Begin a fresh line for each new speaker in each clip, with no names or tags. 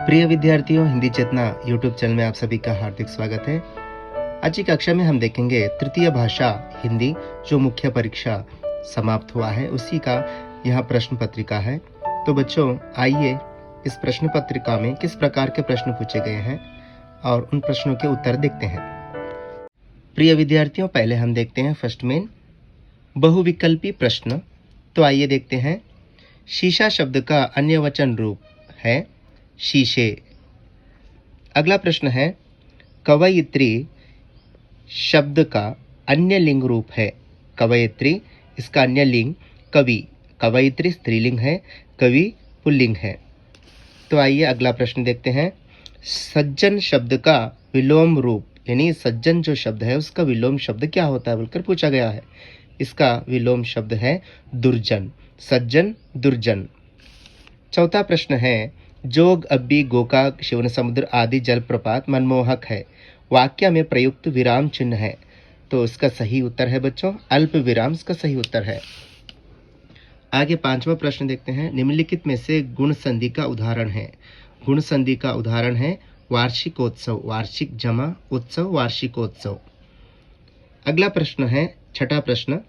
प्रिय विद्यार्थियों, हिंदी चेतना YouTube channel में आप सभी का हार्दिक स्वागत है। आज की कक्षा में हम देखेंगे तृतीय भाषा हिंदी, जो मुख्य परीक्षा समाप्त हुआ है उसी का यह प्रश्न पत्रिका है। तो बच्चों, आइए इस प्रश्न पत्रिका में किस प्रकार के प्रश्न पूछे गए हैं और उन प्रश्नों के उत्तर देखते हैं। प्रिय विद्यार्थियों, पहले हम देखते हैं फर्स्ट मेन बहुविकल्पी प्रश्न। तो आइए देखते हैं। शीशा शब्द का अन्य वचन रूप है शीशे। अगला प्रश्न है कवयित्री शब्द का अन्य लिंग रूप है। कवयित्री, इसका अन्य लिंग कवि। कवयित्री स्त्रीलिंग है, कवि पुल्लिंग है। तो आइए अगला प्रश्न देखते हैं। सज्जन शब्द का विलोम रूप, यानी सज्जन जो शब्द है उसका विलोम शब्द क्या होता है बोलकर पूछा गया है। इसका विलोम शब्द है दुर्जन। सज्जन, दुर्जन। चौथा प्रश्न है जोग, अब्बी, गोकाक, शिवन समुद्र आदि जलप्रपात मनमोहक है। वाक्य में प्रयुक्त विराम चिन्ह है। तो इसका सही उत्तर है बच्चों अल्प विराम, इसका सही उत्तर है। आगे पांचवा प्रश्न देखते हैं। निम्नलिखित में से गुण संधि का उदाहरण है। गुण संधि का उदाहरण है वार्षिकोत्सव। वार्षिक जमा उत्सव, वार्षिकोत्सव। अगला प्रश्न है छठा प्रश्न,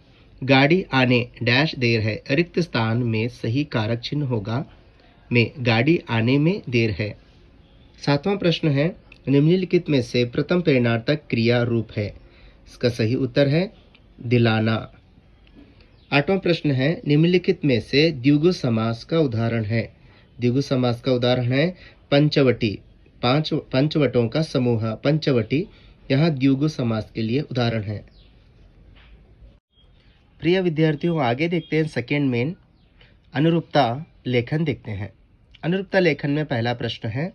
गाड़ी आने डैश देर है। रिक्त स्थान में सही कारक चिन्ह होगा में गाड़ी आने में देर है। सातवां प्रश्न है निम्नलिखित में से प्रथम प्रेरणार्थक क्रिया रूप है। इसका सही उत्तर है दिलाना। आठवां प्रश्न है निम्नलिखित में से द्विगु समास का उदाहरण है। द्विगु समास का उदाहरण है पंचवटी। पंचवटों का समूह पंचवटी, यह द्विगु समास के लिए उदाहरण है। प्रिय विद्यार्थियों, आगे देखते हैं सेकेंड मेन अनुरूपता लेखन देखते हैं। अनुरूपता लेखन में पहला प्रश्न है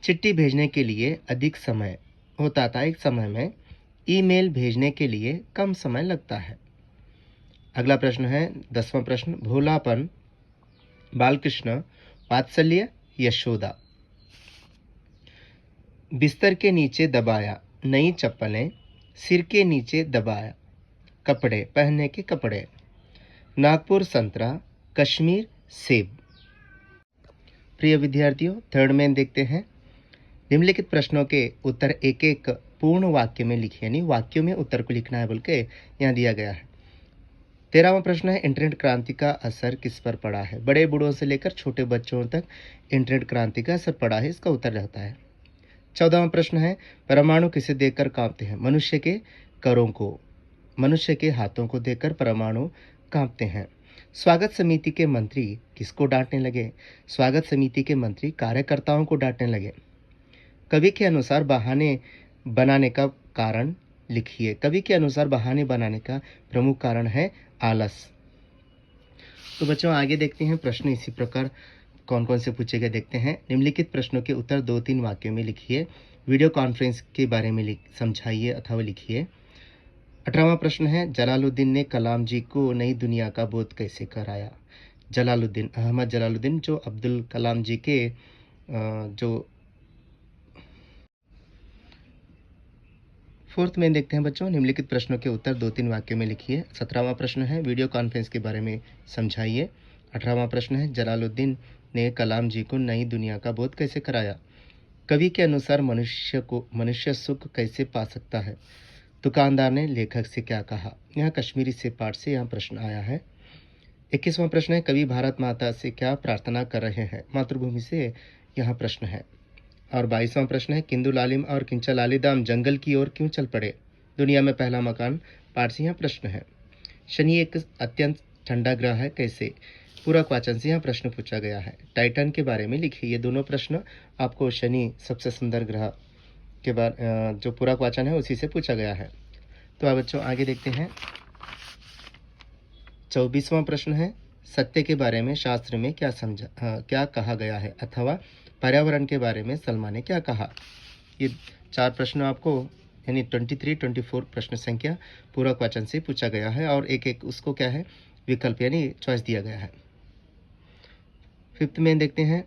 चिट्ठी भेजने के लिए अधिक समय होता था, एक समय में ईमेल भेजने के लिए कम समय लगता है। अगला प्रश्न है 10वां प्रश्न, भोलापन बालकृष्ण, वात्सल्य यशोदा। बिस्तर के नीचे दबाया, नई चप्पलें। सिर के नीचे दबाया, कपड़े, पहनने के कपड़े। नागपुर संतरा, कश्मीर सेब। प्रिय विद्यार्थियों, थर्ड में देखते हैं। निम्नलिखित प्रश्नों के उत्तर एक एक पूर्ण वाक्य में लिखिए, यानी वाक्यों में उत्तर को लिखना है बोल के यहाँ दिया गया है। 13वां प्रश्न है इंटरनेट क्रांति का असर किस पर पड़ा है। बड़े बूढ़ों से लेकर छोटे बच्चों तक इंटरनेट क्रांति का असर पड़ा है, इसका उत्तर रहता है। 14वां प्रश्न है परमाणु किसे देखकर कांपते हैं। मनुष्य के करों को, मनुष्य के हाथों को देखकर परमाणु कांपते हैं। स्वागत समिति के मंत्री किसको डांटने लगे। स्वागत समिति के मंत्री कार्यकर्ताओं को डांटने लगे। कवि के अनुसार बहाने बनाने का कारण लिखिए। कवि के अनुसार बहाने बनाने का प्रमुख कारण है आलस। तो बच्चों, आगे देखते हैं प्रश्न इसी प्रकार कौन कौन से पूछे गए देखते हैं। निम्नलिखित प्रश्नों के उत्तर 2-3 वाक्यों में लिखिए। वीडियो कॉन्फ्रेंस के बारे में समझाइए अथवा लिखिए। 18वां प्रश्न है जलालुद्दीन ने कलाम जी को नई दुनिया का बोध कैसे कराया। जलालुद्दीन, अहमद जलालुद्दीन, जो अब्दुल कलाम जी के जो फोर्थ में देखते हैं बच्चों। निम्नलिखित प्रश्नों के उत्तर 2-3 वाक्यों में लिखिए। 17वां प्रश्न है वीडियो कॉन्फ्रेंस के बारे में समझाइए। 18वां प्रश्न है जलालुद्दीन ने कलाम जी को नई दुनिया का बोध कैसे कराया। कवि के अनुसार मनुष्य सुख कैसे पा सकता है। दुकानदार ने लेखक से क्या कहा। यहाँ कश्मीरी से पाठ से यहाँ प्रश्न आया है। 21वां प्रश्न है कवि भारत माता से क्या प्रार्थना कर रहे हैं। मातृभूमि से यहाँ प्रश्न है। और 22वां प्रश्न है किंदु लालिम और किंचा लालीदाम जंगल की ओर क्यों चल पड़े। दुनिया में पहला मकान पाठ से यहाँ प्रश्न है। शनि एक अत्यंत ठंडा ग्रह है कैसे। पूरक वाचन से यहाँ प्रश्न पूछा गया है। टाइटन के बारे में लिखिए। ये दोनों प्रश्न आपको शनि सबसे सुंदर ग्रह के बारे जो पूरक वाचन है उसी से पूछा गया है। तो अब बच्चों आगे देखते हैं। 24वां प्रश्न है सत्य के बारे में शास्त्र में क्या कहा गया है अथवा पर्यावरण के बारे में सलमा ने क्या कहा। ये 4 प्रश्न आपको यानी 23-24 प्रश्न संख्या पूरक वाचन से पूछा गया है और एक एक उसको क्या है विकल्प यानी चॉइस दिया गया है। 5th में देखते हैं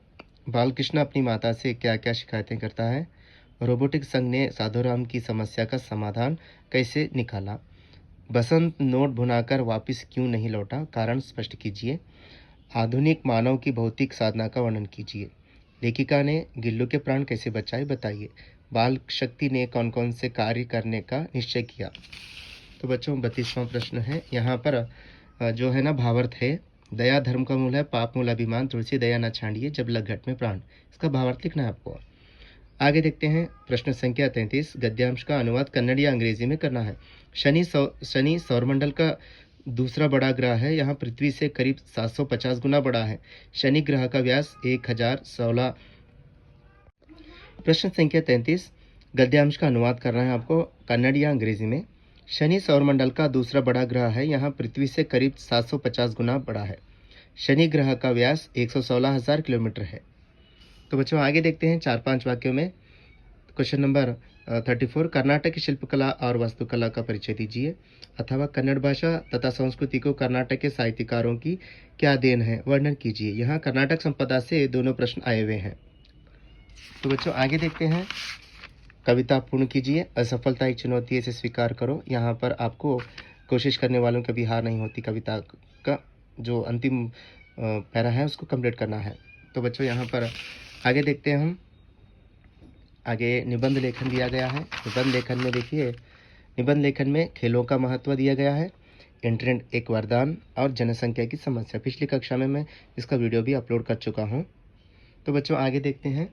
बालकृष्ण अपनी माता से क्या क्या शिकायतें करता है। रोबोटिक संघ ने साधुराम की समस्या का समाधान कैसे निकाला। बसंत नोट भुनाकर वापस क्यों नहीं लौटा, कारण स्पष्ट कीजिए। आधुनिक मानव की भौतिक साधना का वर्णन कीजिए। लेखिका ने गिल्लू के प्राण कैसे बचाए बताइए। बाल शक्ति ने कौन कौन से कार्य करने का निश्चय किया। तो बच्चों 32वां प्रश्न है, यहाँ पर जो है ना भावार्थ है, दया धर्म का मूल है, पाप मूल अभिमान, तुलसी दया न छांडिए, जब लग घट में प्राण। इसका भावार्थ लिखना है आपको। आगे देखते हैं प्रश्न संख्या 33, गद्यांश का अनुवाद कन्नड़ या अंग्रेजी में करना है। शनि सौरमंडल का दूसरा बड़ा ग्रह है, यहाँ पृथ्वी से करीब 750 गुना बड़ा है। शनि ग्रह का व्यास 1016। प्रश्न संख्या 33, गद्यांश का अनुवाद करना है आपको कन्नड़ या अंग्रेजी में। शनि सौरमंडल का दूसरा बड़ा ग्रह है, यहाँ पृथ्वी से करीब 750 गुना बड़ा है। शनि ग्रह का व्यास 116,000 किलोमीटर है। तो बच्चों आगे देखते हैं 4-5 वाक्यों में। क्वेश्चन नंबर 34, कर्नाटक की शिल्पकला और वास्तुकला का परिचय दीजिए, अथवा कन्नड़ भाषा तथा संस्कृति को कर्नाटक के साहित्यकारों की क्या देन है, वर्णन कीजिए। यहाँ कर्नाटक संपदा से दोनों प्रश्न आए हुए हैं। तो बच्चों आगे देखते हैं, कविता पूर्ण कीजिए, असफलता एक चुनौती है, इसे स्वीकार करो। यहाँ पर आपको कोशिश करने वालों की कभी हार नहीं होती, कविता का जो अंतिम पैरा है उसको कंप्लीट करना है। तो बच्चों यहाँ पर आगे देखते हैं हम, आगे निबंध लेखन दिया गया है। निबंध लेखन में देखिए, निबंध लेखन में खेलों का महत्व दिया गया है, इंटरनेट एक वरदान और जनसंख्या की समस्या। पिछली कक्षा में मैं इसका वीडियो भी अपलोड कर चुका हूँ। तो बच्चों आगे देखते हैं,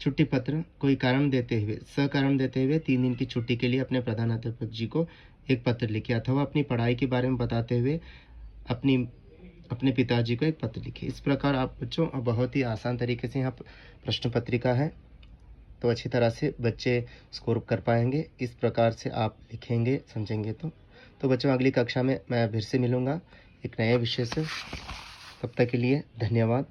छुट्टी पत्र, कोई कारण देते हुए, सकारण देते हुए 3 दिन की छुट्टी के लिए अपने प्रधानाध्यापक जी को एक पत्र लिखे, अथवा अपनी पढ़ाई के बारे में बताते हुए अपने पिताजी को एक पत्र लिखे। इस प्रकार आप बच्चों बहुत ही आसान तरीके से यहाँ प्रश्न पत्रिका है, तो अच्छी तरह से बच्चे स्कोर कर पाएंगे। इस प्रकार से आप लिखेंगे, समझेंगे तो बच्चों अगली कक्षा में मैं फिर से मिलूँगा एक नए विषय से। तब तक के लिए धन्यवाद।